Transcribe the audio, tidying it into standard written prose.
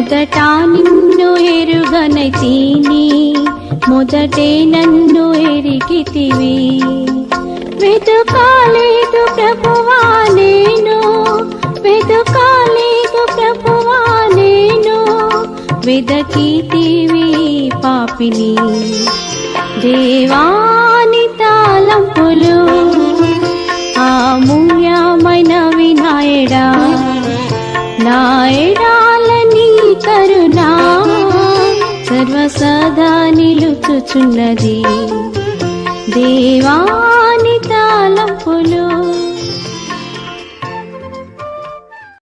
మొదట నిన్ను ఎరుగనైతిని, మొదటే నన్ను ఎరిగితివి. వెతుకాలేదు ప్రభువా నేను, వెతుకాలేదు ప్రభువా నేను, వెదకితివి పాపిని. దేవాని తలంపులు అమూల్యమైనవి నాయడా, నాయడాలని కరుణా సర్వసదా నిలుచుచున్నది. దేవాని తలంపులు